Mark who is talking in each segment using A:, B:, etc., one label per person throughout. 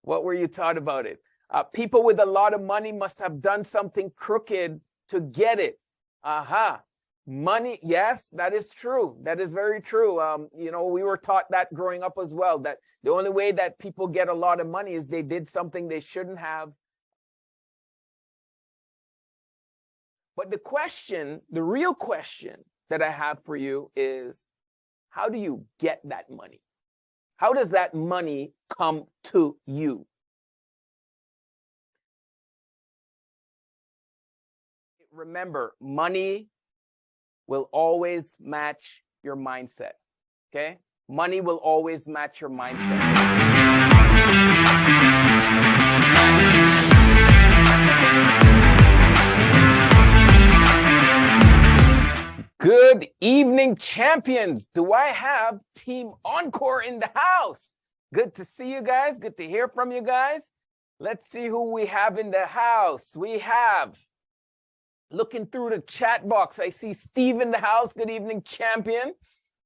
A: What were you taught about it? People with a lot of money must have done something crooked to get it. Aha. Money, yes, that is true. That is very true. We were taught that growing up as well, that the only way that people get a lot of money is they did something they shouldn't have. But the real question that I have for you is, how do you get that money? How does that money come to you? Remember, money will always match your mindset, okay? Money will always match your mindset. Good evening, champions. Do I have Team Encore in the house? Good to see you guys. Good to hear from you guys. Let's see who we have in the house. We have, looking through the chat box, I see Steve in the house. Good evening, champion.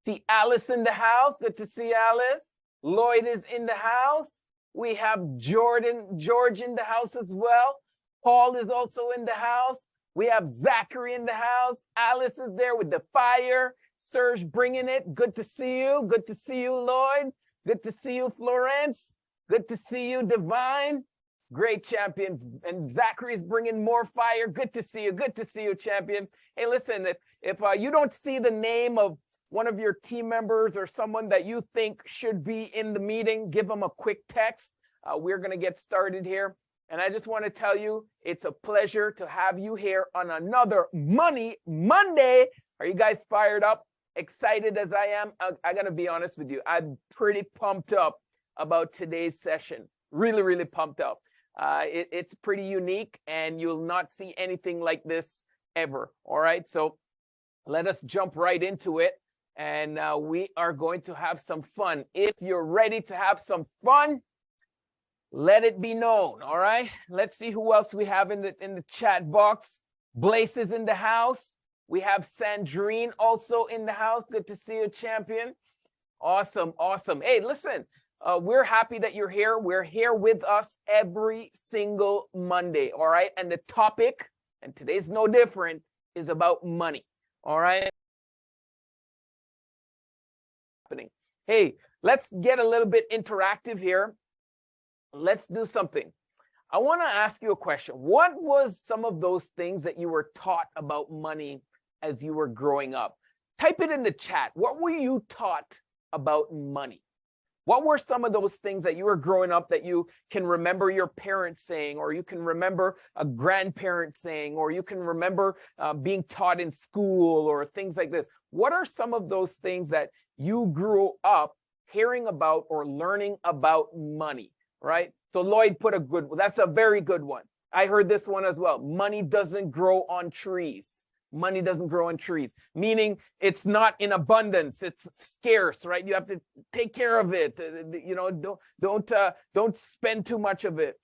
A: See Alice in the house. Good to see Alice. Lloyd is in the house. We have George in the house as well. Paul is also in the house. We have Zachary in the house. Alice is there with the fire. Serge bringing it. Good to see you. Good to see you, Lloyd. Good to see you, Florence. Good to see you, Divine. Great champions. And Zachary's bringing more fire. Good to see you. Good to see you, champions. Hey, listen, if you don't see the name of one of your team members or someone that you think should be in the meeting, give them a quick text. We're going to get started here. And I just want to tell you, it's a pleasure to have you here on another Money Monday. Are you guys fired up? Excited as I am? I got to be honest with you. I'm pretty pumped up about today's session. Really, really pumped up. It's pretty unique, and you'll not see anything like this ever. All right, so let us jump right into it, and we are going to have some fun. If you're ready to have some fun, let it be known. All right, let's see who else we have in the chat box. Blaze is in the house. We have Sandrine also in the house. Good to see you, champion. Awesome, awesome. Hey, listen, we're happy that you're here. We're here with us every single Monday. All right, and the topic, and today's no different, is about money. All right. Hey, let's get a little bit interactive here. Let's do something. I want to ask you a question. What was some of those things that you were taught about money as you were growing up? Type it in the chat. What were you taught about money? What were some of those things that you were growing up that you can remember your parents saying, or you can remember a grandparent saying, or you can remember being taught in school, or things like this? What are some of those things that you grew up hearing about or learning about money? Right? So Lloyd put that's a very good one. I heard this one as well. Money doesn't grow on trees. Money doesn't grow on trees, meaning it's not in abundance. It's scarce, right? You have to take care of it. Don't spend too much of it.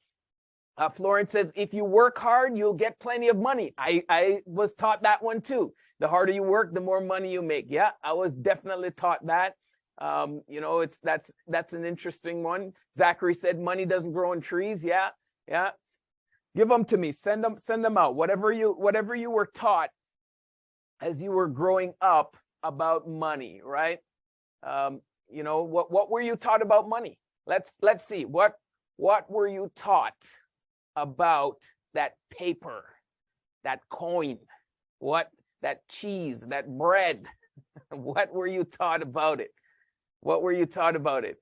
A: Florence says, if you work hard, you'll get plenty of money. I was taught that one too. The harder you work, the more money you make. Yeah, I was definitely taught that. That's an interesting one. Zachary said money doesn't grow on trees. Yeah. Give them to me. Send them out. Whatever you were taught as you were growing up about money, right? What were you taught about money? Let's see. What were you taught about that paper, that coin, that cheese, that bread? What were you taught about it? What were you taught about it?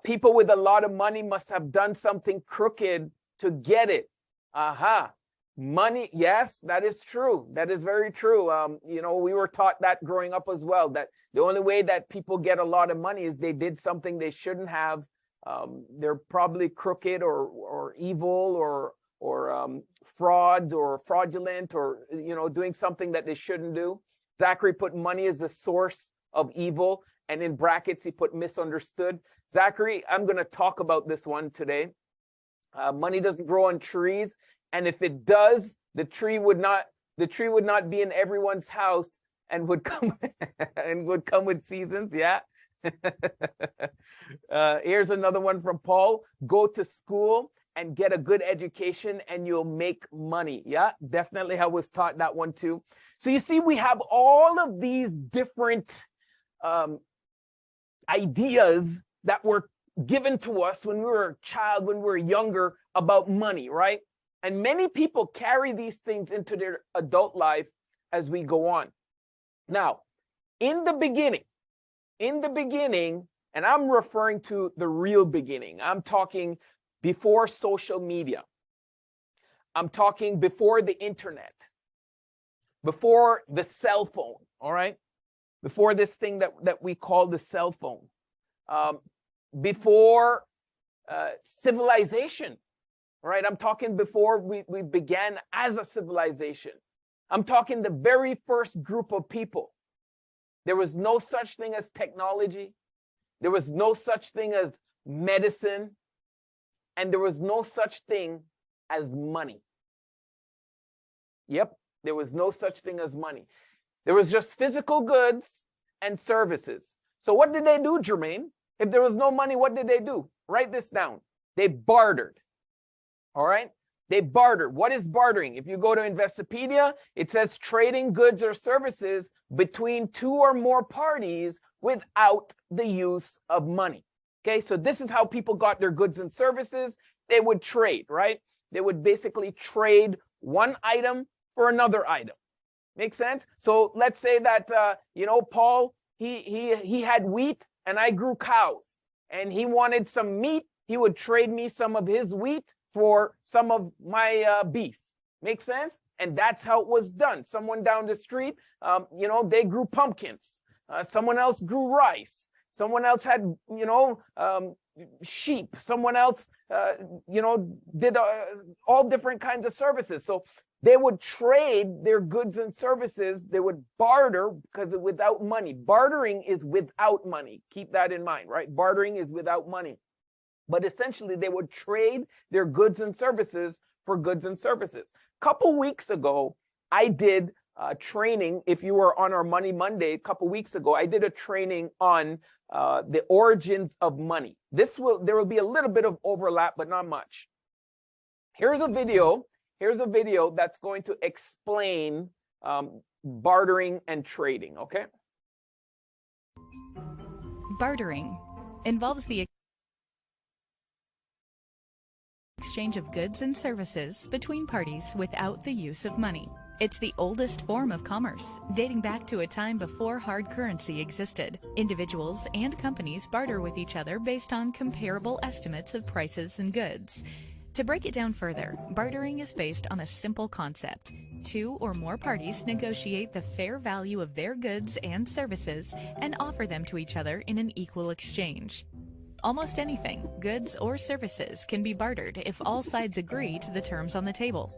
A: People with a lot of money must have done something crooked to get it. Aha. Money, yes, that is true. That is very true. We were taught that growing up as well, that the only way that people get a lot of money is they did something they shouldn't have. They're probably crooked or evil or fraud or fraudulent, or doing something that they shouldn't do. Zachary put money as a source of evil, and in brackets he put misunderstood. Zachary, I'm going to talk about this one today. Money doesn't grow on trees, and if it does, the tree would not be in everyone's house and would come with seasons. Yeah. Here's another one from Paul. Go to school and get a good education and you'll make money. Yeah, definitely I was taught that one too. So you see, we have all of these different ideas that were given to us when we were a child, when we were younger, about money, right? And many people carry these things into their adult life as we go on. Now, in the beginning, and I'm referring to the real beginning, I'm talking before social media. I'm talking before the internet, before the cell phone, all right? Before this thing that we call the cell phone. Before civilization, right? I'm talking before we began as a civilization. I'm talking the very first group of people. There was no such thing as technology. There was no such thing as medicine. And there was no such thing as money. Yep, there was no such thing as money. There was just physical goods and services. So what did they do, Jermaine? If there was no money, what did they do? Write this down. They bartered. All right? They bartered. What is bartering? If you go to Investopedia, it says trading goods or services between two or more parties without the use of money. Okay, so this is how people got their goods and services. They would trade, right? They would basically trade one item for another item. Make sense? So let's say that, Paul, he had wheat and I grew cows and he wanted some meat. He would trade me some of his wheat for some of my beef. Make sense? And that's how it was done. Someone down the street, they grew pumpkins. Someone else grew rice. Someone else had, sheep. Someone else, did all different kinds of services. So they would trade their goods and services. They would barter because without money. Bartering is without money. Keep that in mind, right? Bartering is without money. But essentially, they would trade their goods and services for goods and services. A couple weeks ago, I did training. If you were on our Money Monday a couple weeks ago, I did a training on the origins of money. There will be a little bit of overlap, but not much. Here's a video that's going to explain bartering and trading, okay?
B: Bartering involves the exchange of goods and services between parties without the use of money. It's the oldest form of commerce, dating back to a time before hard currency existed. Individuals and companies barter with each other based on comparable estimates of prices and goods. To break it down further, bartering is based on a simple concept. Two or more parties negotiate the fair value of their goods and services and offer them to each other in an equal exchange. Almost anything, goods or services, can be bartered if all sides agree to the terms on the table.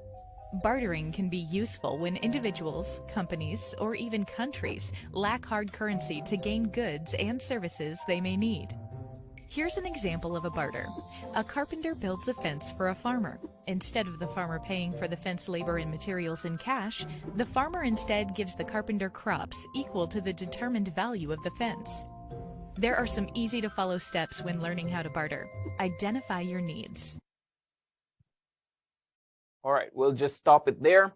B: Bartering can be useful when individuals, companies, or even countries lack hard currency to gain goods and services they may need. Here's an example of a barter. A carpenter builds a fence for a farmer. Instead of the farmer paying for the fence labor and materials in cash, the farmer instead gives the carpenter crops equal to the determined value of the fence. There are some easy-to-follow steps when learning how to barter. Identify your needs.
A: All right, we'll just stop it there.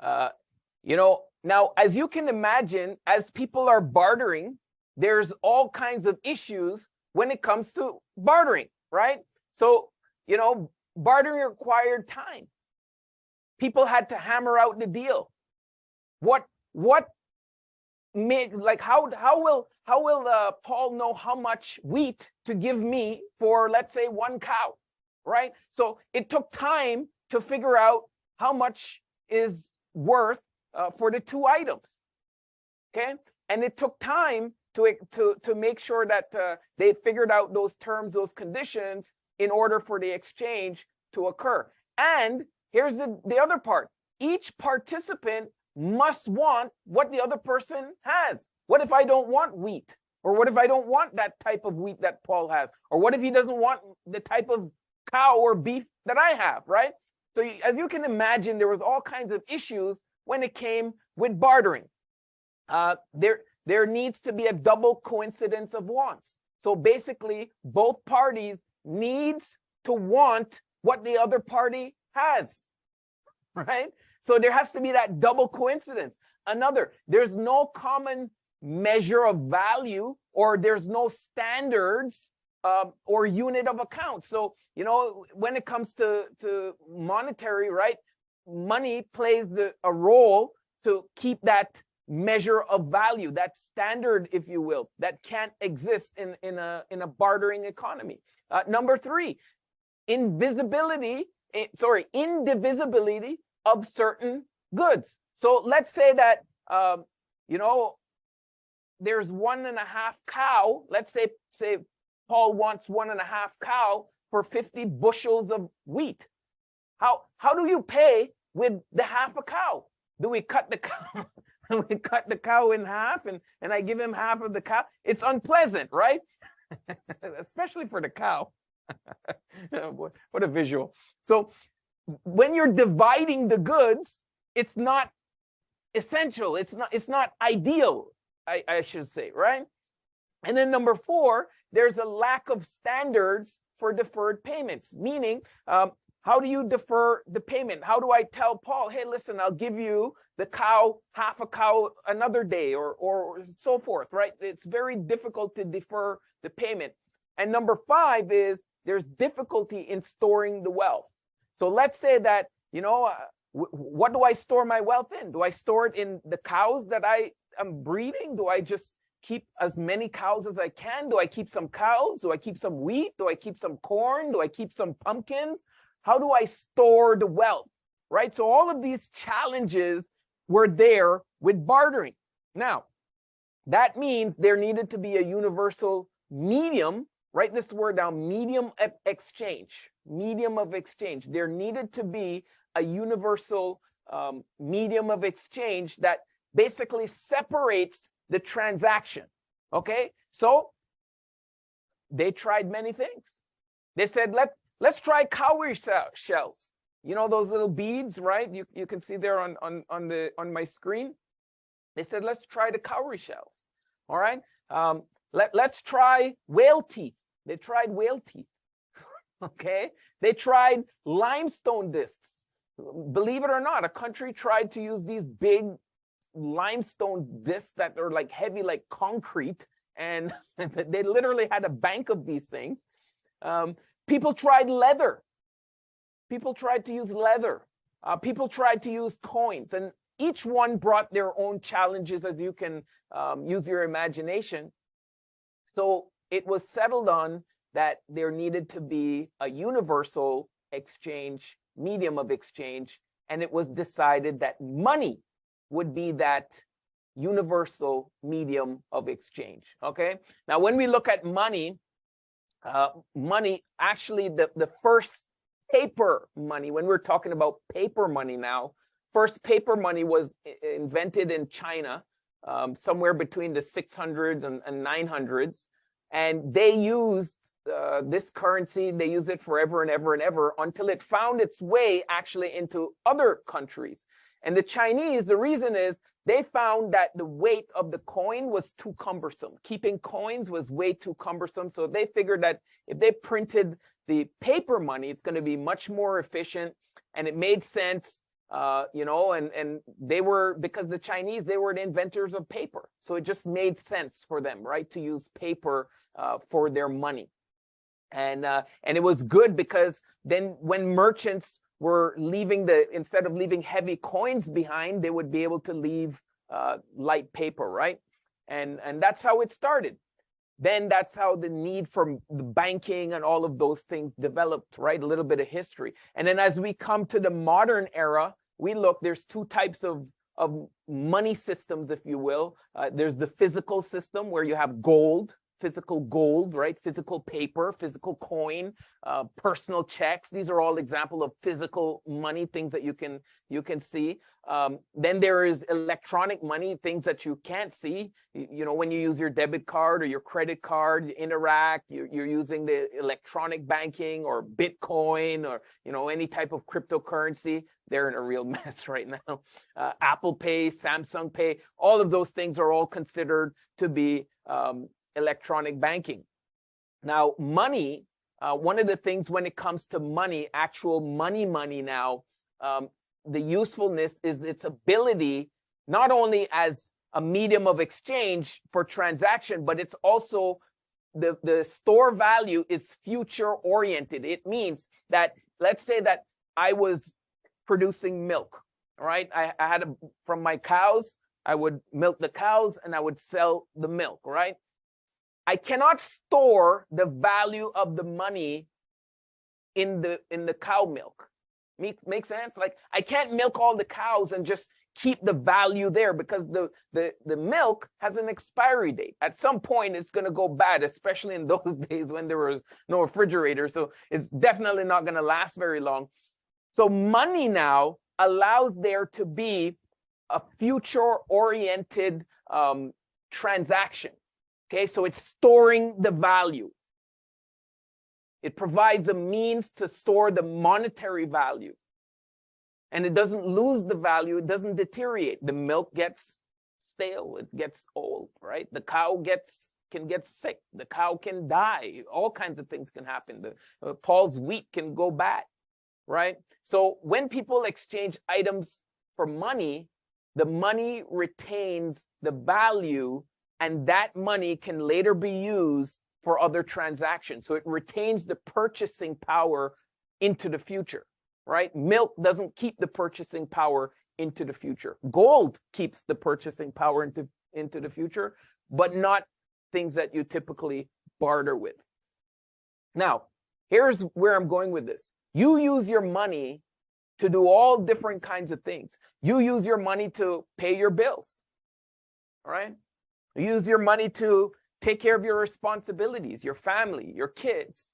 A: Now, as you can imagine, as people are bartering, there's all kinds of issues when it comes to bartering, right? So, bartering required time. People had to hammer out the deal. How will Paul know how much wheat to give me for, let's say, one cow, right? So it took time to figure out how much is worth for the two items, okay? And it took time to make sure that they figured out those terms, those conditions, in order for the exchange to occur. And here's the other part. Each participant must want what the other person has. What if I don't want wheat? Or what if I don't want that type of wheat that Paul has? Or what if he doesn't want the type of cow or beef that I have, right? So as you can imagine, there was all kinds of issues when it came with bartering. there needs to be a double coincidence of wants. So basically, both parties needs to want what the other party has, right? So there has to be that double coincidence. There's no common measure of value, or there's no standards or unit of account. So, you know, when it comes to monetary, right, money plays a role to keep that measure of value, that standard, if you will, that can't exist in a bartering economy. Number three, indivisibility of certain goods. So let's say that, you know, there's 1.5 cow. Let's say Paul wants 1.5 cow for 50 bushels of wheat. How do you pay with the half a cow? Do we cut the cow? We cut the cow in half and I give him half of the cow? It's unpleasant, right? Especially for the cow. Oh boy, what a visual. So when you're dividing the goods, it's not essential. It's not ideal, I should say, right? And then number four, there's a lack of standards for deferred payments, meaning how do you defer the payment? How do I tell Paul, hey, listen, I'll give you the cow, half a cow another day, or so forth, right? It's very difficult to defer the payment. And number five is there's difficulty in storing the wealth. So let's say that, you know, what do I store my wealth in? Do I store it in the cows that I am breeding? Do I just keep as many cows as I can? Do I keep some cows? Do I keep some wheat? Do I keep some corn? Do I keep some pumpkins? How do I store the wealth, right? So all of these challenges were there with bartering. Now, that means there needed to be a universal medium. Write this word down, medium of exchange, medium of exchange. There needed to be a universal medium of exchange that basically separates the transaction, okay? So they tried many things. They said, let's try cowrie shells. You know those little beads, right? You can see there on my screen. They said, let's try the cowrie shells, all right? Let's try whale teeth. They tried whale teeth, okay? They tried limestone discs. Believe it or not, a country tried to use these big limestone discs that are like heavy like concrete, and they literally had a bank of these things. People tried leather. People tried to use leather. People tried to use coins, and each one brought their own challenges, as you can use your imagination. So it was settled on that there needed to be a universal exchange, medium of exchange, and it was decided that money would be that universal medium of exchange, okay? Now, when we look at money, actually the first paper money, when we're talking about paper money now, first paper money was invented in China, somewhere between the 600s and 900s. And they used this currency, they used it forever and ever and ever until it found its way actually into other countries. And the Chinese, the reason is they found that the weight of the coin was too cumbersome. Keeping coins was way too cumbersome. So they figured that if they printed the paper money, it's going to be much more efficient. And it made sense, you know, and they were, because the Chinese, they were the inventors of paper. So it just made sense for them, right, to use paper for their money. And it was good because then when merchants were leaving instead of leaving heavy coins behind, they would be able to leave light paper, right? And that's how it started. Then that's how the need for the banking and all of those things developed, right? A little bit of history. And then as we come to the modern era, we look, there's two types of money systems, if you will. There's the physical system where you have gold, physical gold, right? Physical paper, physical coin, personal checks. These are all examples of physical money, things that you can see. Then there is electronic money, things that you can't see. You know, when you use your debit card or your credit card, you interact, you're using the electronic banking or Bitcoin or, you know, any type of cryptocurrency. They're in a real mess right now. Apple Pay, Samsung Pay, all of those things are all considered to be electronic banking. Now, money, one of the things when it comes to money, actual money now, the usefulness is its ability not only as a medium of exchange for transaction, but it's also the store value is future oriented. It means that, let's say that I was producing milk, right? I had from my cows, I would milk the cows and I would sell the milk, right? I cannot store the value of the money in the cow milk. Make sense? Like, I can't milk all the cows and just keep the value there, because the milk has an expiry date. At some point, it's going to go bad, especially in those days when there was no refrigerator. So it's definitely not going to last very long. So money now allows there to be a future-oriented transaction. Okay, so it's storing the value. It provides a means to store the monetary value. And it doesn't lose the value, it doesn't deteriorate. The milk gets stale, it gets old, right? The cow can get sick, the cow can die, all kinds of things can happen. Paul's wheat can go bad, right? So when people exchange items for money, the money retains the value, and that money can later be used for other transactions. So it retains the purchasing power into the future, right? Milk doesn't keep the purchasing power into the future. Gold keeps the purchasing power into the future, but not things that you typically barter with. Now, here's where I'm going with this. You use your money to do all different kinds of things. You use your money to pay your bills, all right? You use your money to take care of your responsibilities, your family, your kids.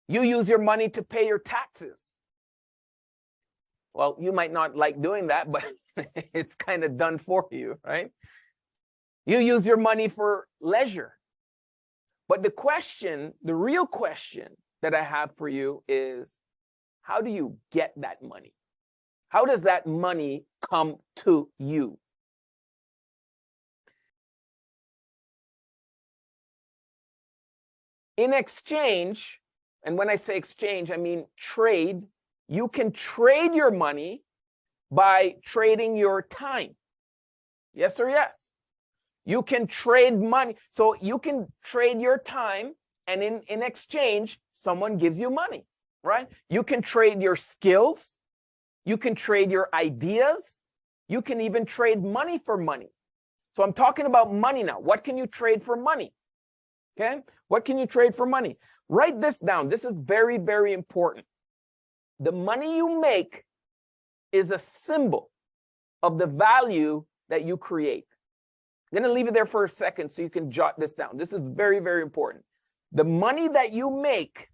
A: You use your money to pay your taxes. Well, you might not like doing that, but it's kind of done for you, right? You use your money for leisure. But the real question that I have for you is, how do you get that money? How does that money come to you? In exchange, and when I say exchange, I mean trade. You can trade your money by trading your time. Yes or yes? You can trade money. So you can trade your time, and in exchange, someone gives you money, right? You can trade your skills. You can trade your ideas. You can even trade money for money. So I'm talking about money now. What can you trade for money? Okay, what can you trade for money? Write this down. This is very, very important. The money you make is a symbol of the value that you create. I'm going to leave it there for a second so you can jot this down. This is very, very important. The money that you make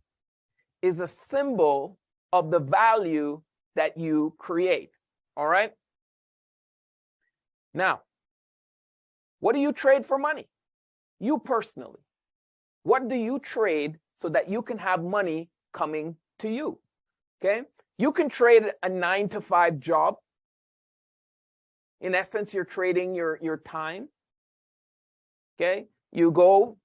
A: is a symbol of the value that you create. All right? Now, what do you trade for money? You personally. What do you trade so that you can have money coming to you? Okay? You can trade a 9-to-5 job. In essence, you're trading your time. Okay? You go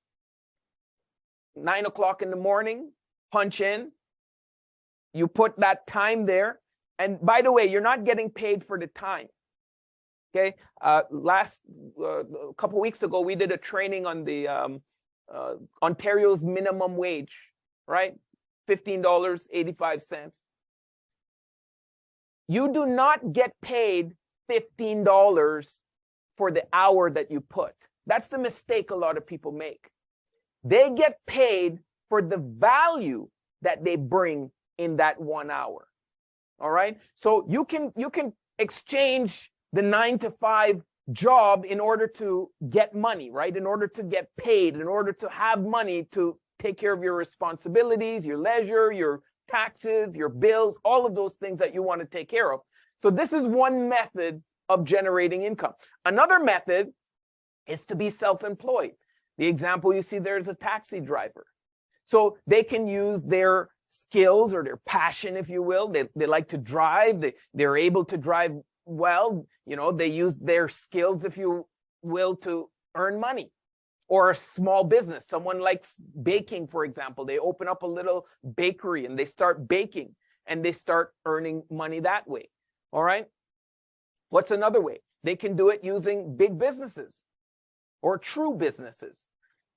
A: 9 o'clock in the morning, punch in. You put that time there. And by the way, you're not getting paid for the time. Okay? A couple weeks ago, we did a training on the Ontario's minimum wage, right? $15.85. You do not get paid $15 for the hour that you put. That's the mistake a lot of people make. They get paid for the value that they bring in that 1 hour. All right? So you can exchange the 9-to-5 job in order to get money, right? In order to get paid, in order to have money to take care of your responsibilities, your leisure, your taxes, your bills, all of those things that you want to take care of. So this is one method of generating income. Another method is to be self-employed. The example you see there is a taxi driver. So they can use their skills or their passion, if you will. They like to drive. They're able to drive well. You know, they use their skills, if you will, to earn money. Or a small business. Someone likes baking, for example. They open up a little bakery and they start baking and they start earning money that way. All right. What's another way? They can do it using big businesses or true businesses.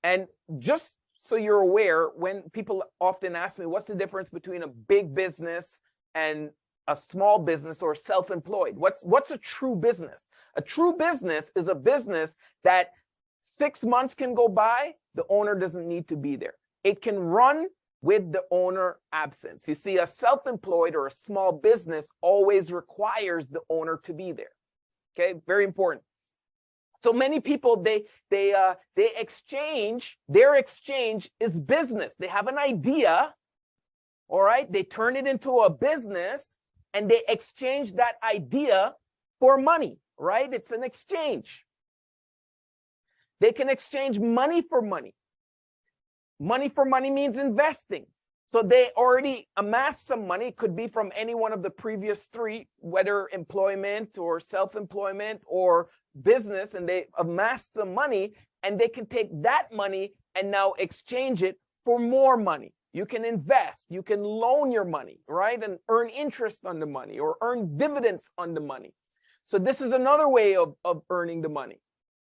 A: And just so you're aware, when people often ask me, what's the difference between a big business and a small business or self-employed? What's a true business? A true business is a business that 6 months can go by, the owner doesn't need to be there. It can run with the owner absent. You see, a self-employed or a small business always requires the owner to be there. Okay, very important. So many people, they exchange, their exchange is business. They have an idea, all right? They turn it into a business and they exchange that idea for money, right? It's an exchange. They can exchange money for money. Money for money means investing. So they already amassed some money. It could be from any one of the previous three, whether employment or self-employment or business, and they amassed some money, and they can take that money and now exchange it for more money. You can invest, you can loan your money, right? And earn interest on the money or earn dividends on the money. So this is another way of earning the money.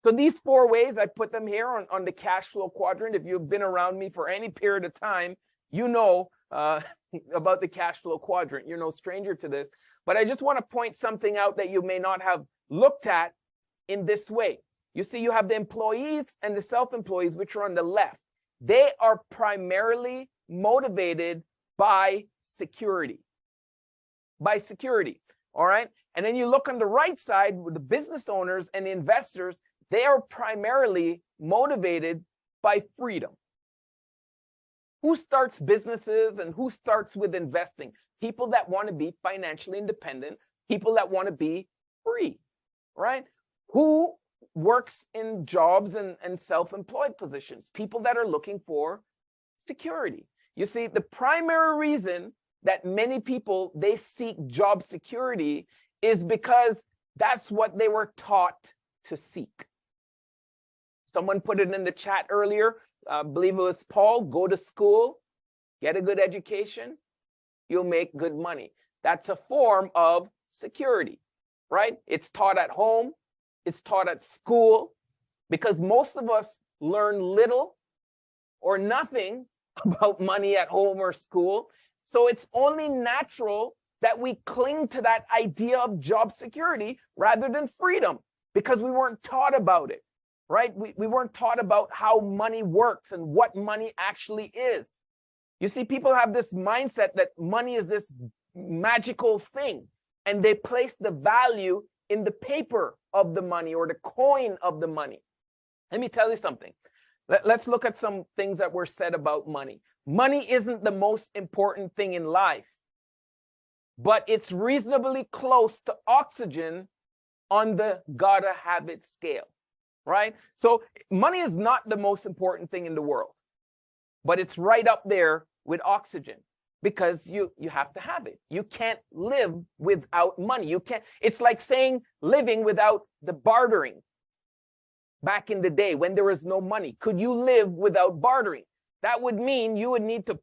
A: So these 4 ways, I put them here on the cash flow quadrant. If you've been around me for any period of time, you know about the cash flow quadrant. You're no stranger to this. But I just want to point something out that you may not have looked at in this way. You see, you have the employees and the self-employees, which are on the left. They are primarily motivated by security. By security, all right? And then you look on the right side with the business owners and the investors. They are primarily motivated by freedom. Who starts businesses and who starts with investing? People that want to be financially independent, people that want to be free, right? Who works in jobs and self-employed positions? People that are looking for security. You see, the primary reason that many people, they seek job security is because that's what they were taught to seek. Someone put it in the chat earlier, I believe it was Paul, go to school, get a good education, you'll make good money. That's a form of security, right? It's taught at home, it's taught at school, because most of us learn little or nothing about money at home or school. So it's only natural that we cling to that idea of job security rather than freedom, because we weren't taught about it. Right? We weren't taught about how money works and what money actually is. You see, people have this mindset that money is this magical thing, and they place the value in the paper of the money or the coin of the money. Let me tell you something. Let's look at some things that were said about money. Money isn't the most important thing in life, but it's reasonably close to oxygen on the gotta have it scale. Right? So money is not the most important thing in the world, but it's right up there with oxygen because you have to have it. You can't live without money. You can't, it's like saying living without the bartering. Back in the day when there was no money, could you live without bartering? That would mean you would need to,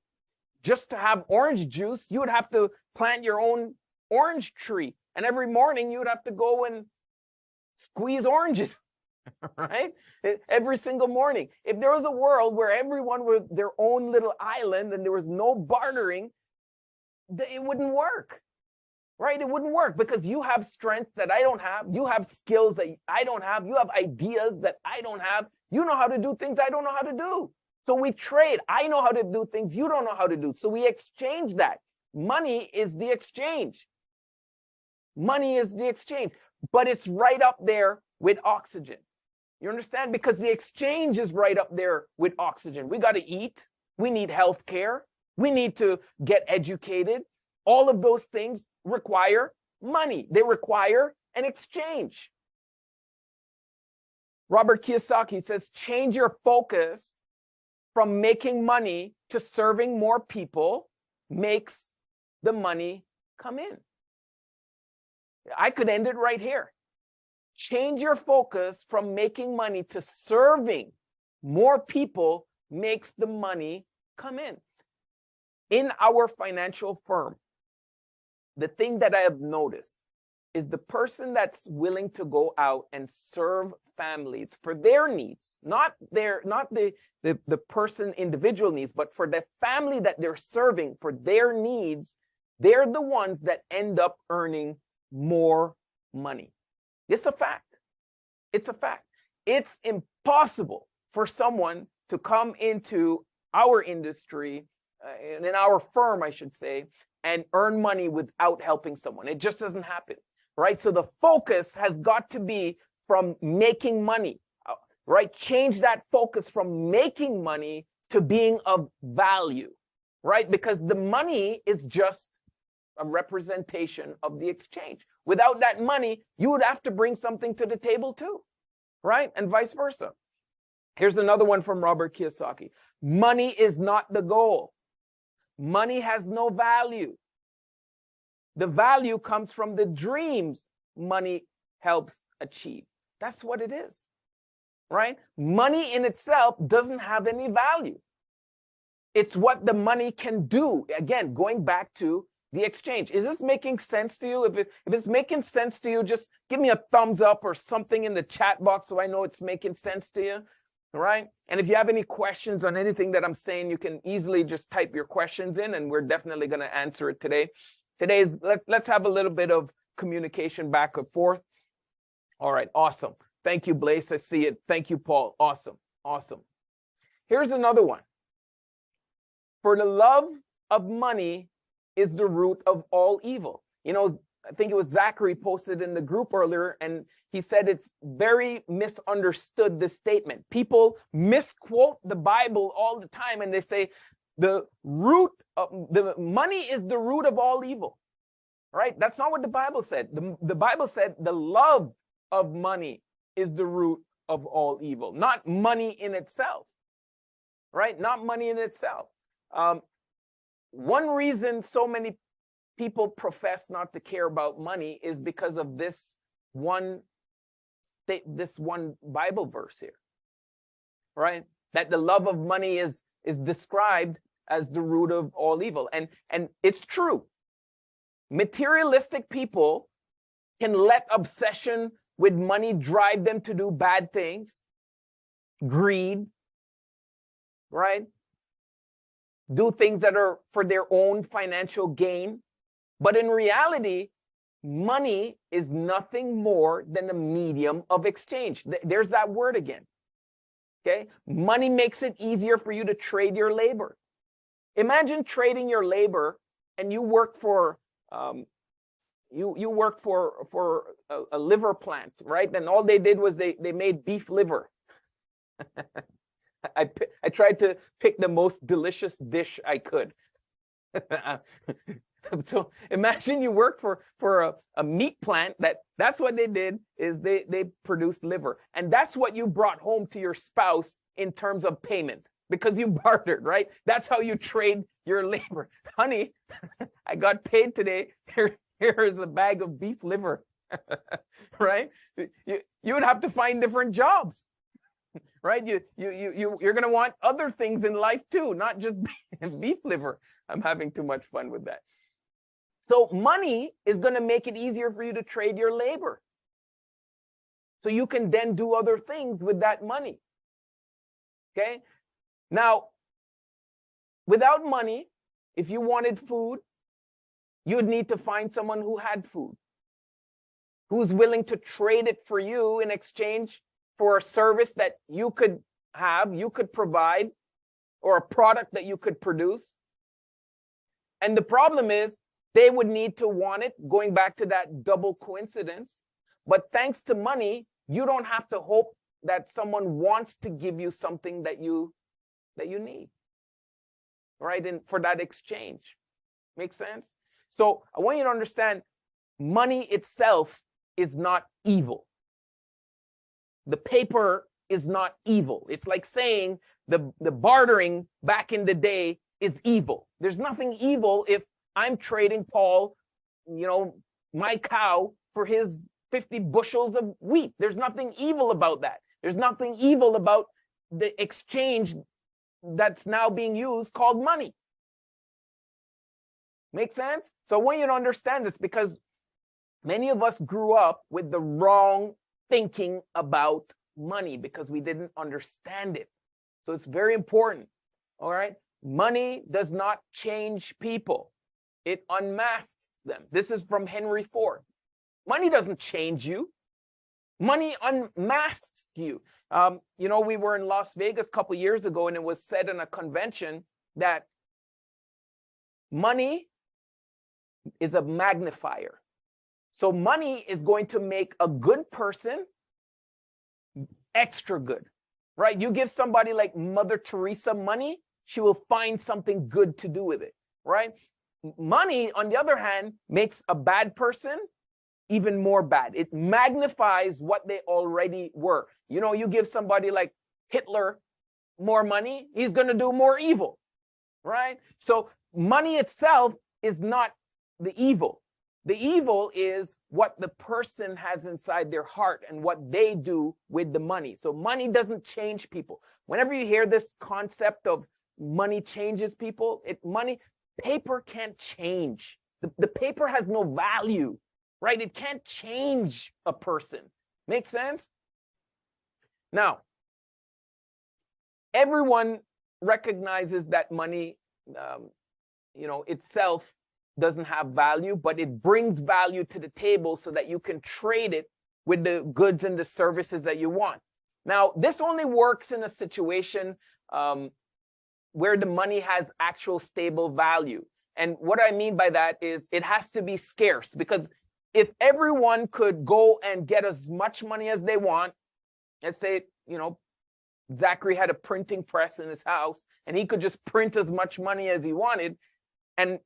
A: just to have orange juice, you would have to plant your own orange tree. And every morning you would have to go and squeeze oranges. Right? Every single morning. If there was a world where everyone was their own little island and there was no bartering, it wouldn't work. Right? It wouldn't work because you have strengths that I don't have. You have skills that I don't have. You have ideas that I don't have. You know how to do things I don't know how to do. So we trade. I know how to do things you don't know how to do. So we exchange that. Money is the exchange. Money is the exchange. But it's right up there with oxygen. You understand? Because the exchange is right up there with oxygen. We got to eat. We need health care. We need to get educated. All of those things require money. They require an exchange. Robert Kiyosaki says, change your focus from making money to serving more people makes the money come in. I could end it right here. Change your focus from making money to serving more people makes the money come in. In our financial firm, the thing that I have noticed is the person that's willing to go out and serve families for their needs, not the person individual needs, but for the family that they're serving for their needs, they're the ones that end up earning more money. It's a fact. It's a fact. It's impossible for someone to come into our industry, in our firm, I should say, and earn money without helping someone. It just doesn't happen, right? So the focus has got to be from making money, right? Change that focus from making money to being of value, right? Because the money is just a representation of the exchange. Without that money, you would have to bring something to the table too, right? And vice versa. Here's another one from Robert Kiyosaki. Money is not the goal. Money has no value. The value comes from the dreams money helps achieve. That's what it is, right? Money in itself doesn't have any value. It's what the money can do. Again, going back to the exchange. Is this making sense to you? If it's making sense to you, just give me a thumbs up or something in the chat box so I know it's making sense to you. All right. And if you have any questions on anything that I'm saying, you can easily just type your questions in and we're definitely going to answer it today. Let's have a little bit of communication back and forth. All right. Awesome. Thank you, Blaise. I see it. Thank you, Paul. Awesome. Awesome. Here's another one. For the love of money is the root of all evil. You know, I think it was Zachary posted in the group earlier, and he said it's very misunderstood, this statement. People misquote the Bible all the time, and they say the root of the money is the root of all evil, right? That's not what the Bible said. The Bible said the love of money is the root of all evil, not money in itself, right? Not money in itself. One reason so many people profess not to care about money is because of this one Bible verse here, right? That the love of money is described as the root of all evil. And it's true. Materialistic people can let obsession with money drive them to do bad things, greed, right? Do things that are for their own financial gain. But in reality, money is nothing more than a medium of exchange. There's that word again. Okay? Money makes it easier for you to trade your labor. Imagine trading your labor and you work for you work for a liver plant, right? And all they did was they made beef liver. I tried to pick the most delicious dish I could. So imagine you work for a meat plant that's what they did is they produced liver. And that's what you brought home to your spouse in terms of payment because you bartered, right? That's how you trade your labor. Honey, I got paid today. Here is a bag of beef liver, right? You would have to find different jobs. Right? You're going to want other things in life too, not just beef liver. I'm having too much fun with that. So money is going to make it easier for you to trade your labor. So you can then do other things with that money. Okay? Now, without money, if you wanted food, you would need to find someone who had food, who's willing to trade it for you in exchange for a service that you could have, you could provide, or a product that you could produce. And the problem is they would need to want it, going back to that double coincidence. But thanks to money, You don't have to hope that someone wants to give you something that you need, right? And for that exchange. Make sense? So I want you to understand, money itself is not evil. The paper is not evil. It's like saying the bartering back in the day is evil. There's nothing evil if I'm trading Paul, my cow for his 50 bushels of wheat. There's nothing evil about that. There's nothing evil about the exchange that's now being used called money. Make sense? So I want you to understand this, because many of us grew up with the wrong thinking about money because we didn't understand it. So it's very important. All right. Money does not change people. It unmasks them. This is from Henry Ford. Money doesn't change you. Money unmasks you. We were in Las Vegas a couple years ago, and it was said in a convention that money is a magnifier. So money is going to make a good person extra good, right? You give somebody like Mother Teresa money, she will find something good to do with it, right? Money, on the other hand, makes a bad person even more bad. It magnifies what they already were. You give somebody like Hitler more money, he's going to do more evil, right? So money itself is not the evil. The evil is what the person has inside their heart and what they do with the money. So money doesn't change people. Whenever you hear this concept of money changes people, paper can't change. The paper has no value, right? It can't change a person. Make sense? Now, everyone recognizes that money, itself doesn't have value, but it brings value to the table so that you can trade it with the goods and the services that you want. Now, this only works in a situation where the money has actual stable value. And what I mean by that is it has to be scarce, because if everyone could go and get as much money as they want, let's say, Zachary had a printing press in his house and he could just print as much money as he wanted. And,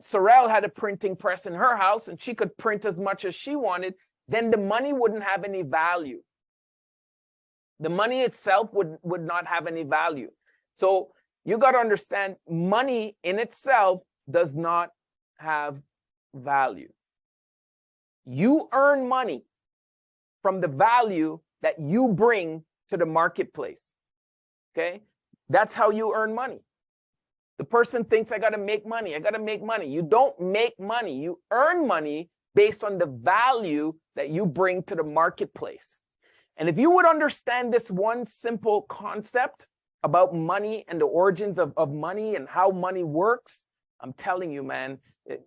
A: Sorrel had a printing press in her house and she could print as much as she wanted, then the money wouldn't have any value. The money itself would not have any value. So you got to understand, money in itself does not have value. You earn money from the value that you bring to the marketplace. Okay? That's how you earn money. The person thinks, I got to make money. I got to make money. You don't make money. You earn money based on the value that you bring to the marketplace. And if you would understand this one simple concept about money and the origins of money and how money works, I'm telling you, man,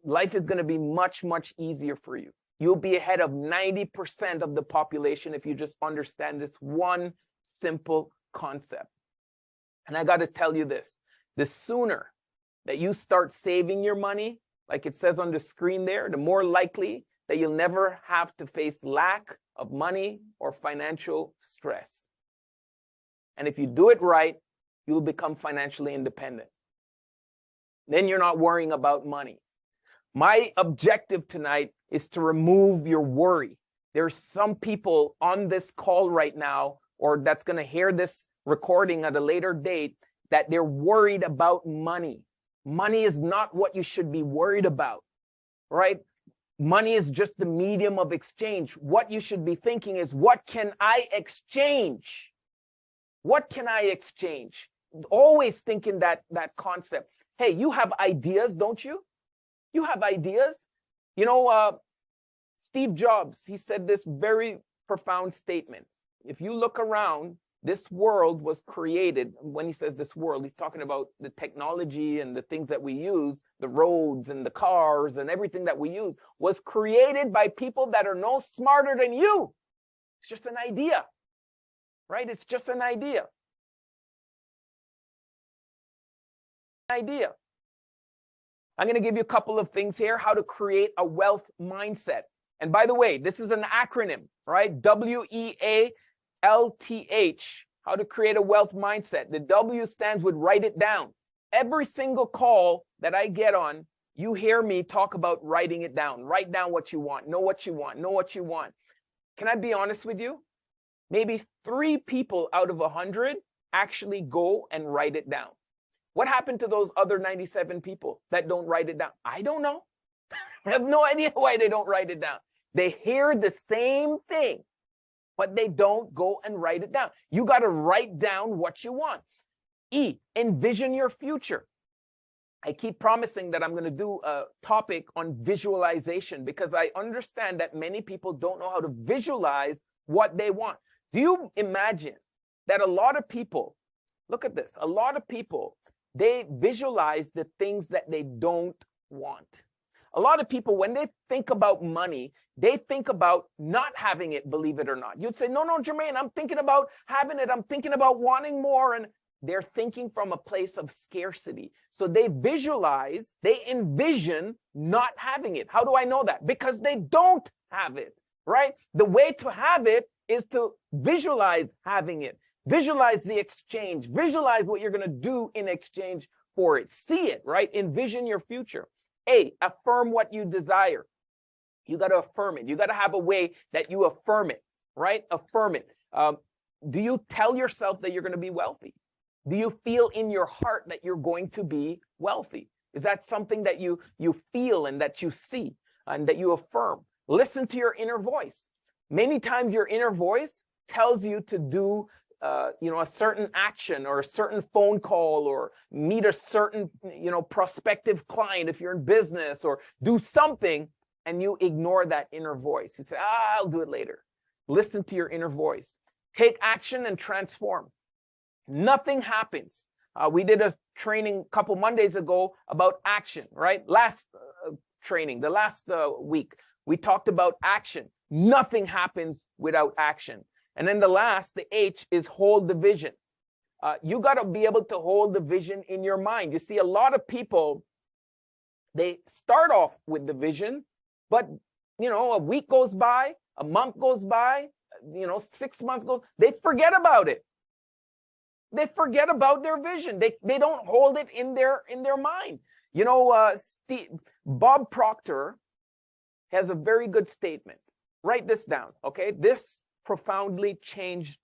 A: life is going to be much, much easier for you. You'll be ahead of 90% of the population if you just understand this one simple concept. And I got to tell you this. The sooner that you start saving your money, like it says on the screen there, the more likely that you'll never have to face lack of money or financial stress. And if you do it right, you'll become financially independent. Then you're not worrying about money. My objective tonight is to remove your worry. There's some people on this call right now, or that's going to hear this recording at a later date, that they're worried about money. Money is not what you should be worried about, right? Money is just the medium of exchange. What you should be thinking is, what can I exchange? What can I exchange? Always thinking that concept. Hey, you have ideas, don't you? You have ideas. Steve Jobs, he said this very profound statement. If you look around, this world was created. When he says this world, he's talking about the technology and the things that we use, the roads and the cars and everything that we use was created by people that are no smarter than you. It's just an idea, right? It's just an idea. I'm going to give you a couple of things here, how to create a wealth mindset. And by the way, this is an acronym, right? WEALTH, how to create a wealth mindset. The W stands with write it down. Every single call that I get on, you hear me talk about writing it down. Write down what you want, know what you want, know what you want. Can I be honest with you? Maybe 3 people out of 100 actually go and write it down. What happened to those other 97 people that don't write it down? I don't know. I have no idea why they don't write it down. They hear the same thing, but they don't go and write it down. You got to write down what you want. E, envision your future. I keep promising that I'm going to do a topic on visualization because I understand that many people don't know how to visualize what they want. Do you imagine that a lot of people, look at this, a lot of people, they visualize the things that they don't want. A lot of people, when they think about money, they think about not having it, believe it or not. You'd say, no, Jermaine, I'm thinking about having it. I'm thinking about wanting more. And they're thinking from a place of scarcity. So they visualize, they envision not having it. How do I know that? Because they don't have it, right? The way to have it is to visualize having it. Visualize the exchange. Visualize what you're going to do in exchange for it. See it, right? Envision your future. A, affirm what you desire. You got to affirm it. You got to have a way that you affirm it, right? Affirm it. Do you tell yourself that you're going to be wealthy? Do you feel in your heart that you're going to be wealthy? Is that something that you feel and that you see and that you affirm? Listen to your inner voice. Many times your inner voice tells you to do a certain action or a certain phone call or meet a certain, prospective client if you're in business or do something, and you ignore that inner voice. You say, I'll do it later. Listen to your inner voice. Take action and transform. Nothing happens. We did a training a couple Mondays ago about action, right? Last training, the last week, we talked about action. Nothing happens without action. And then the H is hold the vision. You got to be able to hold the vision in your mind. You see, a lot of people, they start off with the vision, but, a week goes by, a month goes by, 6 months goes, they forget about it. They forget about their vision. They don't hold it in their mind. Bob Proctor has a very good statement. Write this down, okay? This profoundly changed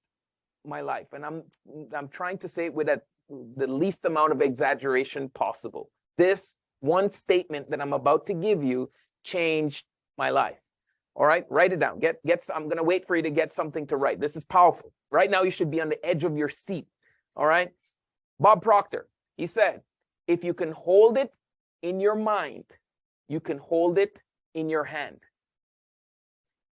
A: my life, and I'm trying to say it with the least amount of exaggeration possible. This one statement that I'm about to give you changed my life. All right, write it down. I'm going to wait for you to get something to write. This is powerful. Right now, you should be on the edge of your seat. All right, Bob Proctor, he said, if you can hold it in your mind, you can hold it in your hand.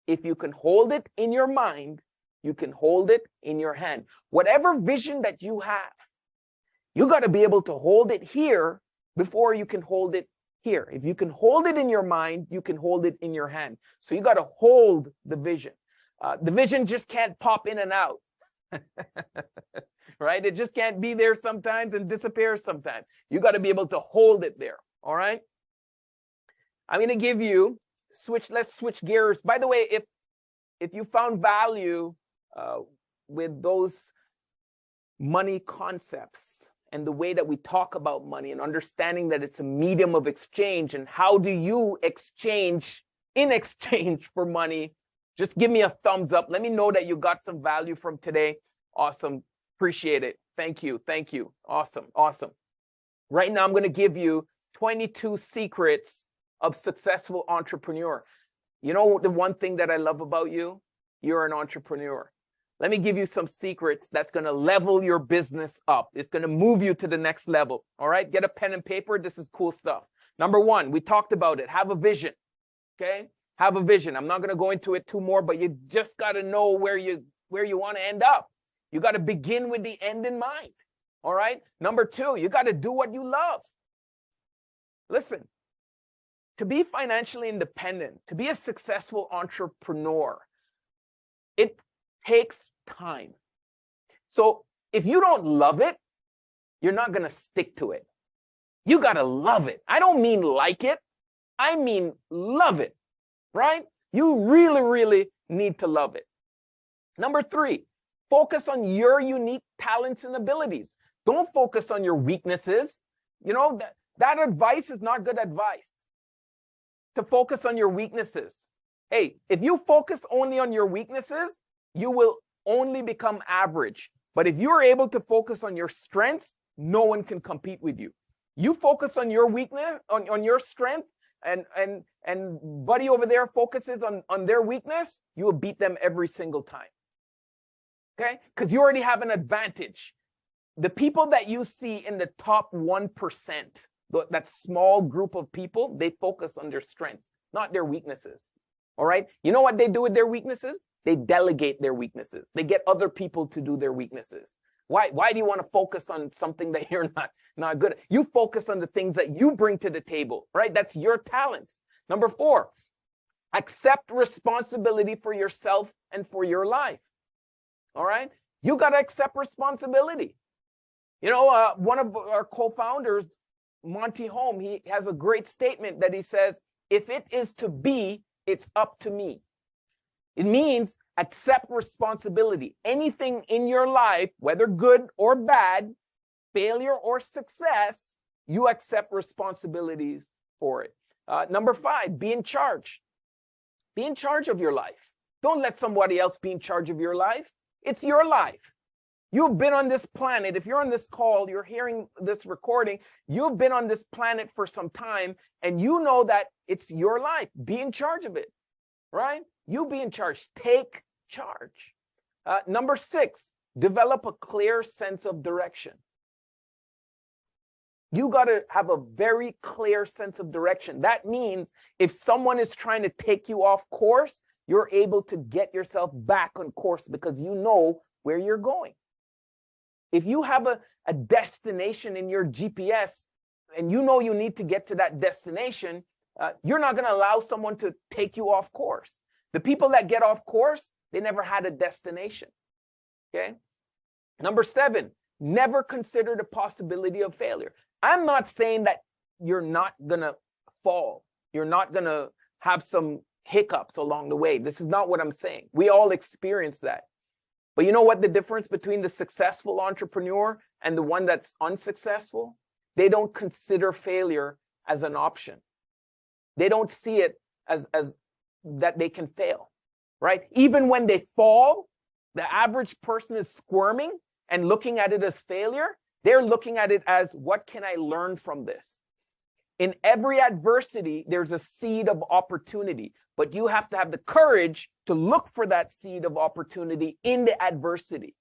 A: If you can hold it in your mind, you can hold it in your hand. Whatever vision that you have, you got to be able to hold it here before you can hold it here. If you can hold it in your mind, you can hold it in your hand. So you got to hold the vision. The vision just can't pop in and out. Right? It just can't be there sometimes and disappear sometimes. You got to be able to hold it there. All right. I'm going to give you let's switch gears. By the way, if you found value with those money concepts and the way that we talk about money and understanding that it's a medium of exchange and how do you exchange in exchange for money, just give me a thumbs up. Let me know that you got some value from today. Awesome. Appreciate it. Thank you. Thank you. Awesome. Awesome. Right now, I'm going to give you 22 secrets of successful entrepreneur. You know, the one thing that I love about you, you're an entrepreneur. Let me give you some secrets that's going to level your business up. It's going to move you to the next level. All right. Get a pen and paper. This is cool stuff. Number one, we talked about it. Have a vision. Okay. Have a vision. I'm not going to go into it too more, but you just got to know where you want to end up. You got to begin with the end in mind. All right. Number two, you got to do what you love. Listen, to be financially independent, to be a successful entrepreneur, it takes time. So if you don't love it, you're not going to stick to it. You got to love it. I don't mean like it. I mean love it, right? You really, really need to love it. Number 3, focus on your unique talents and abilities. Don't focus on your weaknesses. You know, that advice is not good advice. To focus on your weaknesses. Hey, if you focus only on your weaknesses, you will only become average. But if you're able to focus on your strengths, no one can compete with you. You focus on your weakness, on your strength, and buddy over there focuses on their weakness, you will beat them every single time. Okay? Because you already have an advantage. The people that you see in the top 1%, that small group of people, they focus on their strengths, not their weaknesses. All right? You know what they do with their weaknesses? They delegate their weaknesses. They get other people to do their weaknesses. Why do you want to focus on something that you're not good at? You focus on the things that you bring to the table, right? That's your talents. Number 4, accept responsibility for yourself and for your life. All right? You got to accept responsibility. You know, one of our co-founders, Monty Holm, he has a great statement that he says, if it is to be, it's up to me. It means accept responsibility. Anything in your life, whether good or bad, failure or success, you accept responsibilities for it. Number 5, be in charge. Be in charge of your life. Don't let somebody else be in charge of your life. It's your life. You've been on this planet. If you're on this call, you're hearing this recording, you've been on this planet for some time, and you know that it's your life. Be in charge of it, right? You be in charge. Take charge. Number 6, develop a clear sense of direction. You got to have a very clear sense of direction. That means if someone is trying to take you off course, you're able to get yourself back on course because you know where you're going. If you have a destination in your GPS and you know you need to get to that destination, you're not going to allow someone to take you off course. The people that get off course, they never had a destination. Okay. Number 7, never consider the possibility of failure. I'm not saying that you're not going to fall. You're not going to have some hiccups along the way. This is not what I'm saying. We all experience that. But you know what the difference between the successful entrepreneur and the one that's unsuccessful? They don't consider failure as an option. They don't see it as that they can fail, right? Even when they fall, the average person is squirming and looking at it as failure. They're looking at it as, what can I learn from this? In every adversity, there's a seed of opportunity, but you have to have the courage to look for that seed of opportunity in the adversity,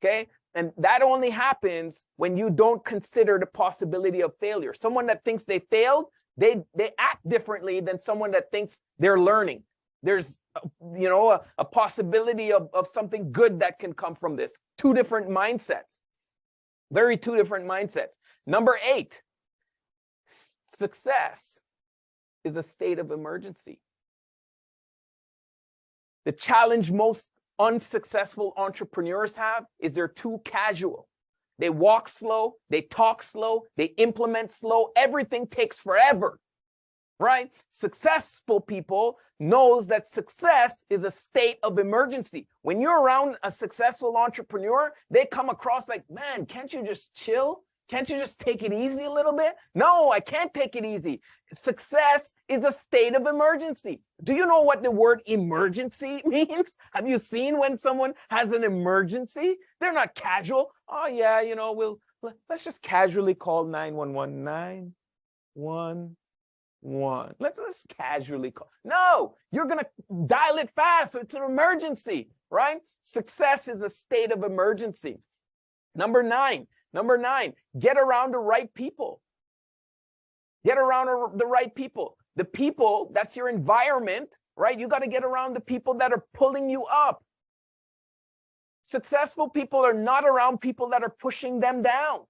A: okay? And that only happens when you don't consider the possibility of failure. Someone that thinks they failed, they act differently than someone that thinks they're learning. There's, you know, a possibility of something good that can come from this. 2 different mindsets. Two different mindsets. Number 8, success is a state of emergency. The challenge most unsuccessful entrepreneurs have is they're too casual. They walk slow, they talk slow, they implement slow. Everything takes forever, right? Successful people knows that success is a state of emergency. When you're around a successful entrepreneur, they come across like, man, can't you just chill? Can't you just take it easy a little bit? No, I can't take it easy. Success is a state of emergency. Do you know what the word emergency means? Have you seen when someone has an emergency? They're not casual. Oh yeah, you know, let's just casually call 911. 911. Let's casually call. No, you're gonna dial it fast. So it's an emergency, right? Success is a state of emergency. Number 9, get around the right people. Get around the right people. The people, that's your environment, right? You got to get around the people that are pulling you up. Successful people are not around people that are pushing them down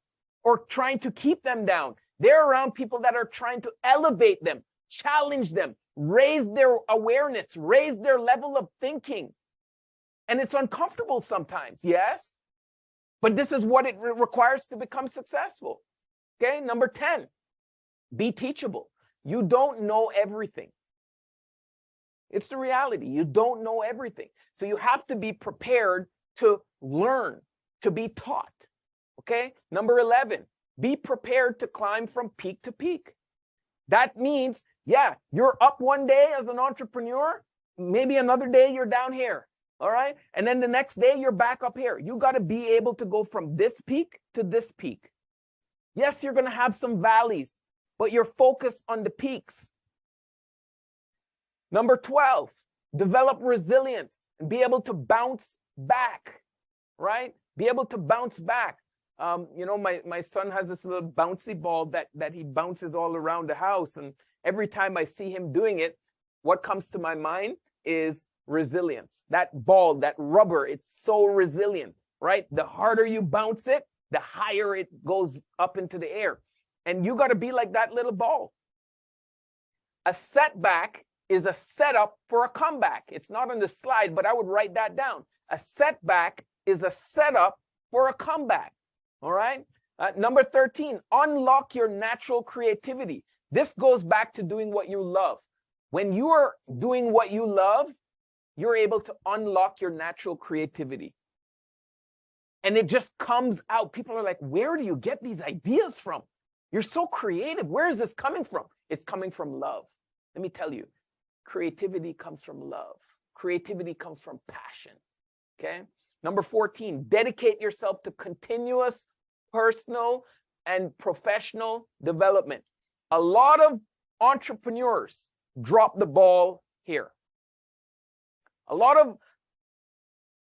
A: or trying to keep them down. They're around people that are trying to elevate them, challenge them, raise their awareness, raise their level of thinking. And it's uncomfortable sometimes, yes? But this is what it requires to become successful. Okay, number 10, be teachable. You don't know everything. It's the reality. You don't know everything. So you have to be prepared to learn, to be taught. Okay? Number 11, be prepared to climb from peak to peak. That means, yeah, you're up one day as an entrepreneur, maybe another day you're down here. All right? And then the next day you're back up here. You got to be able to go from this peak to this peak. Yes, you're going to have some valleys, but you're focused on the peaks. Number 12, develop resilience and be able to bounce back, right? Be able to bounce back. You know, my son has this little bouncy ball that he bounces all around the house. And every time I see him doing it, what comes to my mind is resilience. That ball, that rubber, it's so resilient, right? The harder you bounce it, the higher it goes up into the air. And you got to be like that little ball. A setback is a setup for a comeback. It's not on the slide, but I would write that down. A setback is a setup for a comeback. All right. Number 13, unlock your natural creativity. This goes back to doing what you love. When you are doing what you love, you're able to unlock your natural creativity. And it just comes out. People are like, where do you get these ideas from? You're so creative. Where is this coming from? It's coming from love. Let me tell you, creativity comes from love. Creativity comes from passion. Okay. Number 14, dedicate yourself to continuous personal and professional development. A lot of entrepreneurs drop the ball here. A lot of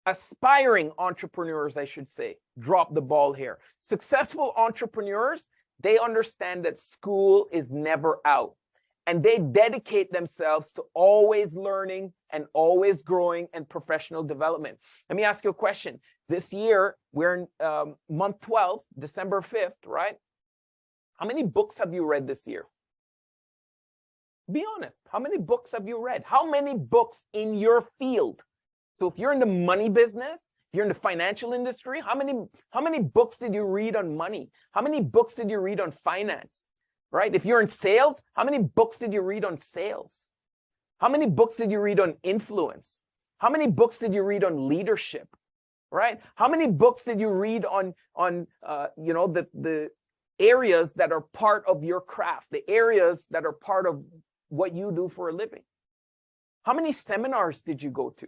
A: aspiring entrepreneurs, I should say, drop the ball here. Successful entrepreneurs, they understand that school is never out. And they dedicate themselves to always learning and always growing and professional development. Let me ask you a question. This year, we're in month 12, December 5th, right? How many books have you read this year? Be honest. How many books have you read? How many books in your field? So if you're in the money business, if you're in the financial industry, how many books did you read on money? How many books did you read on finance? Right? If you're in sales, how many books did you read on sales? How many books did you read on influence? How many books did you read on leadership? Right? How many books did you read on you know, the areas that are part of your craft, the areas that are part of what you do for a living? How many seminars did you go to?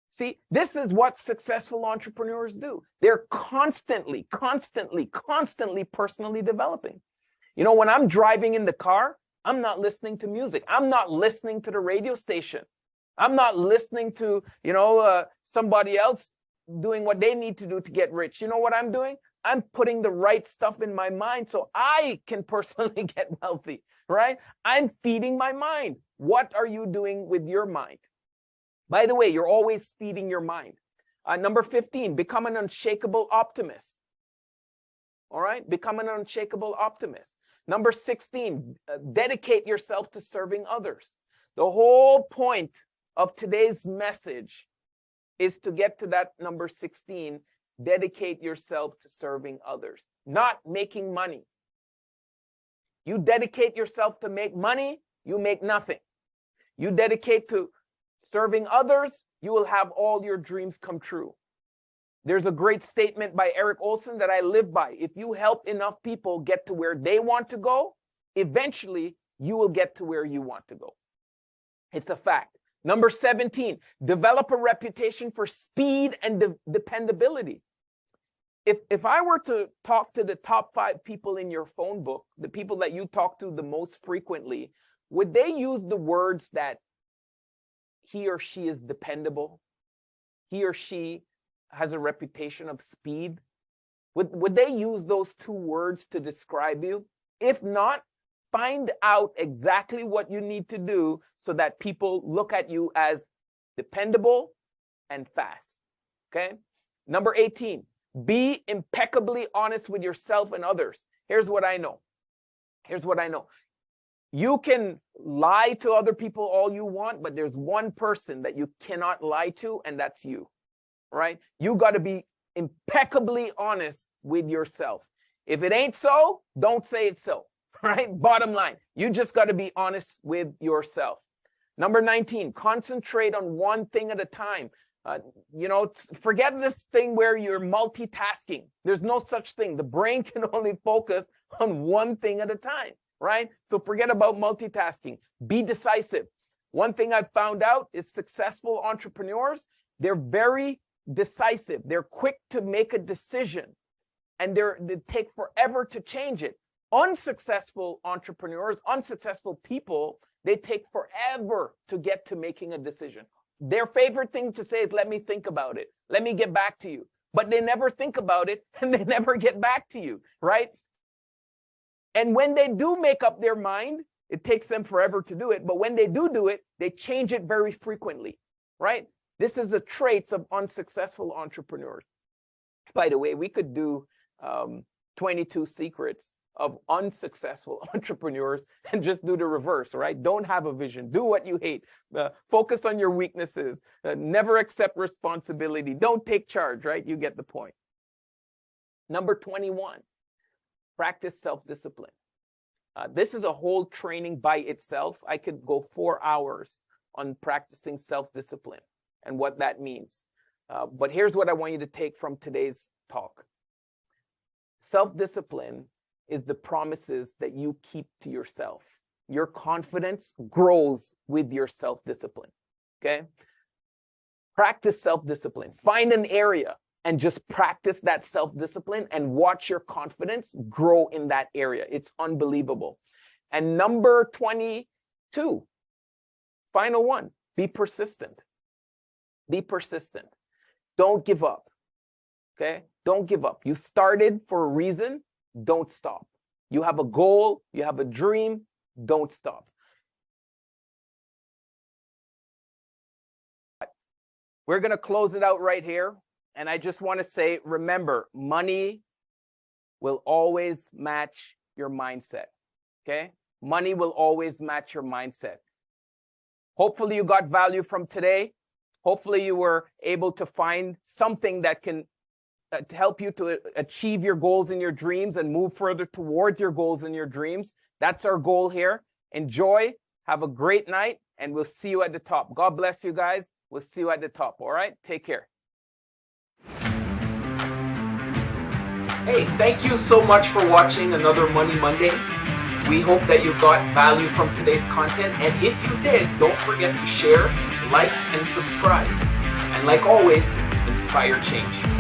A: See, this is what successful entrepreneurs do. They're constantly personally developing. You know, when I'm driving in the car, I'm not listening to music. I'm not listening to the radio station. I'm not listening to, you know, somebody else doing what they need to do to get rich. You know what I'm doing? I'm putting the right stuff in my mind so I can personally get wealthy, right? I'm feeding my mind. What are you doing with your mind? By the way, you're always feeding your mind. Number 15, become an unshakable optimist. All right? Become an unshakable optimist. Number 16, dedicate yourself to serving others. The whole point of today's message is to get to that number 16, dedicate yourself to serving others, not making money. You dedicate yourself to make money, you make nothing. You dedicate to serving others, you will have all your dreams come true. There's a great statement by Eric Olson that I live by. If you help enough people get to where they want to go, eventually you will get to where you want to go. It's a fact. Number 17, develop a reputation for speed and dependability. If I were to talk to the top 5 people in your phone book, the people that you talk to the most frequently, would they use the words that he or she is dependable? He or she has a reputation of speed? Would they use those 2 words to describe you? If not, find out exactly what you need to do so that people look at you as dependable and fast. Okay? Number 18, be impeccably honest with yourself and others. Here's what I know. Here's what I know. You can lie to other people all you want, but there's one person that you cannot lie to, and that's you. Right? You got to be impeccably honest with yourself. If it ain't so, don't say it's so. Right? Bottom line, you just got to be honest with yourself. Number 19, concentrate on one thing at a time. Forget this thing where you're multitasking. There's no such thing. The brain can only focus on one thing at a time, right? So forget about multitasking. Be decisive. One thing I've found out is successful entrepreneurs, they're very decisive. They're quick to make a decision, and they take forever to change it. Unsuccessful entrepreneurs, unsuccessful people, they take forever to get to making a decision. Their favorite thing to say is, let me think about it. Let me get back to you. But they never think about it and they never get back to you, right? And when they do make up their mind, it takes them forever to do it. But when they do it, they change it very frequently, right? This is the traits of unsuccessful entrepreneurs. By the way, we could do 22 secrets of unsuccessful entrepreneurs and just do the reverse, right? Don't have a vision. Do what you hate. Focus on your weaknesses. Never accept responsibility. Don't take charge, right? You get the point. Number 21, practice self-discipline. This is a whole training by itself. I could go 4 hours on practicing self-discipline and what that means. But here's what I want you to take from today's talk. Self-discipline is the promises that you keep to yourself. Your confidence grows with your self-discipline, okay? Practice self-discipline. Find an area and just practice that self-discipline and watch your confidence grow in that area. It's unbelievable. And number 22, final one, be persistent. Be persistent. Don't give up, okay? Don't give up. You started for a reason. Don't stop. You have a goal, you have a dream, don't stop. We're going to close it out right here. And I just want to say, remember, money will always match your mindset. Okay? Money will always match your mindset. Hopefully you got value from today. Hopefully you were able to find something that can to help you to achieve your goals and your dreams and move further towards your goals and your dreams. That's our goal here. Enjoy, have a great night, and we'll see you at the top. God bless you guys. We'll see you at the top. All right? Take care. Hey, thank you so much for watching another Money Monday. We hope that you got value from today's content. And if you did, don't forget to share, like, and subscribe. And like always, inspire change.